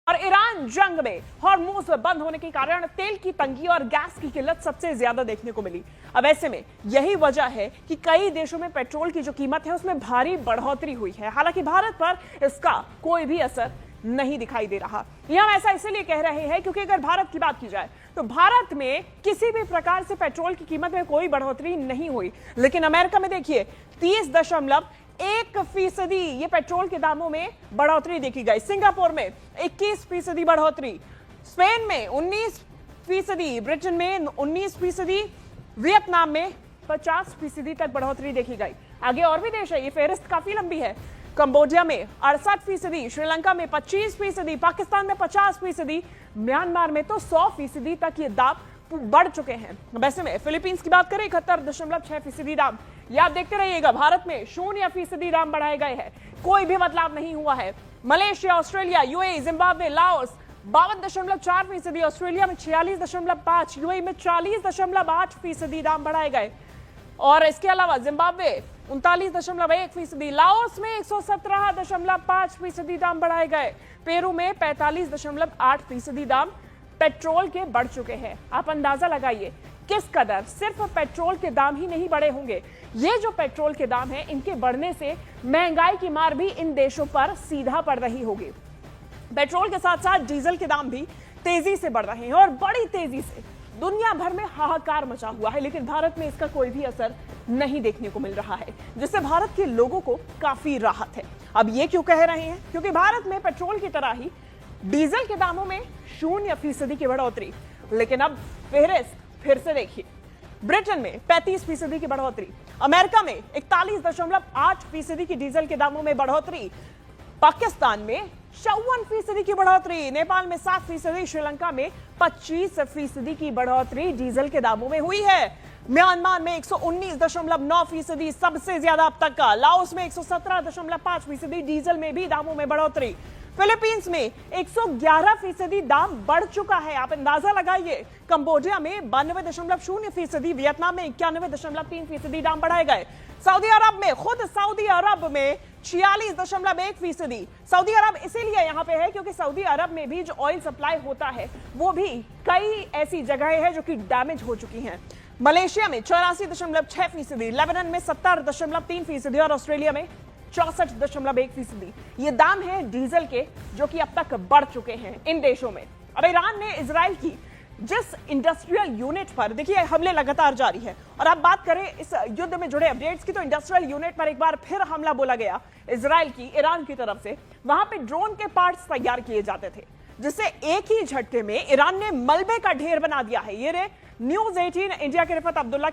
और ईरान जंग में हॉर्मुज़ बंद होने के कारण तेल की तंगी और गैस की किल्लत सबसे ज्यादा देखने को मिली। अब ऐसे में यही वजह है कि कई देशों में पेट्रोल की जो कीमत है उसमें भारी बढ़ोतरी हुई है। हालांकि भारत पर इसका कोई भी असर नहीं दिखाई दे रहा। ये हम ऐसा इसलिए कह रहे हैं क्योंकि अगर भारत की बात की जाए तो भारत में किसी भी प्रकार से पेट्रोल की कीमत में कोई बढ़ोतरी नहीं हुई, लेकिन अमेरिका में देखिए 30.1% ये पेट्रोल के दामों में बढ़ोतरी देखी गई। सिंगापुर में 21% बढ़ोतरी, स्पेन में 19%, ब्रिटेन में 19%, वियतनाम में 50% तक बढ़ोतरी देखी गई। आगे और भी देश है, ये फेहरिस्त काफी लंबी है। कंबोडिया में 68%, श्रीलंका में 25%, पाकिस्तान में 50%, म्यांमार में तो 100% तक ये दाम बढ़ चुके हैं। वैसे में फिलीपींस की बात करें 71.6% दाम। ये आप देखते रहिएगा, भारत में 0% दाम बढ़ाए गए हैं, कोई भी बदलाव नहीं हुआ है। Malaysia, Australia, UAE, Zimbabwe, Laos 52.4%, Australia में 46.5%, यूएई में 40.8% दाम बढ़ाए गए। और इसके अलावा जिम्बाब्वे 39.1%, लाओस में 117.5% दाम बढ़ाए गए, पेरू में 45.8% दाम पेट्रोल के बढ़ चुके हैं। आप अंदाजा लगाइए किस कदर सिर्फ पेट्रोल के दाम ही नहीं बढ़े होंगे, ये जो पेट्रोल के दाम हैं इनके बढ़ने से महंगाई की मार भी इन देशों पर सीधा पड़ रही होगी। पेट्रोल के साथ साथ डीजल के दाम भी तेजी से बढ़ रहे हैं और बड़ी तेजी से। दुनिया भर में हाहाकार मचा हुआ है, लेकिन भारत में इसका कोई भी असर नहीं देखने को मिल रहा है, जिससे भारत के लोगों को काफी राहत है। अब ये क्यों कह रहे हैं? क्योंकि भारत में पेट्रोल की तरह ही डीजल के दामों में 0% की बढ़ोतरी। लेकिन अब फेहरिस्त फिर से देखिए, ब्रिटेन में 35% की बढ़ोतरी, अमेरिका में 41.8% की डीजल के दामों में बढ़ोतरी, पाकिस्तान में 54% की बढ़ोतरी, नेपाल में 7%, श्रीलंका में 25% की बढ़ोतरी डीजल के दामों में हुई है। म्यांमार में 119.9%, सबसे ज्यादा अब तक का। लाओस में 117.5%, डीजल में भी दामों में बढ़ोतरी। फिलीपींस में 111% दाम बढ़ चुका है, आप अंदाजा लगाइए। कंबोडिया में 92.0%, वियतनाम में 91.3% दाम बढ़ाए गए। सऊदी अरब में, खुद सऊदी अरब में 46.1%। सऊदी अरब इसीलिए यहां पे है क्योंकि सऊदी अरब में भी जो ऑयल सप्लाई होता है वो भी कई ऐसी जगहें हैं जो कि डैमेज हो चुकी हैं। मलेशिया में 84.6%, लेबनान में 70.3% और ऑस्ट्रेलिया में 64.1%। ये दाम है डीजल के जो कि अब तक बढ़ चुके हैं इन देशों में। अब ईरान ने इजराइल की जिस इंडस्ट्रियल यूनिट पर, देखिए हमले लगातार जारी है, और अब बात करें इस युद्ध में जुड़े अपडेट्स की तो इंडस्ट्रियल यूनिट पर एक बार फिर हमला बोला गया इजराइल की, ईरान की तरफ से। वहां पे ड्रोन के पार्ट्स तैयार किए जाते थे, जिससे एक ही झटके में ईरान ने मलबे का ढेर बना दिया है। ये रे न्यूज़ 18 इंडिया के रिफत अब्दुल्ला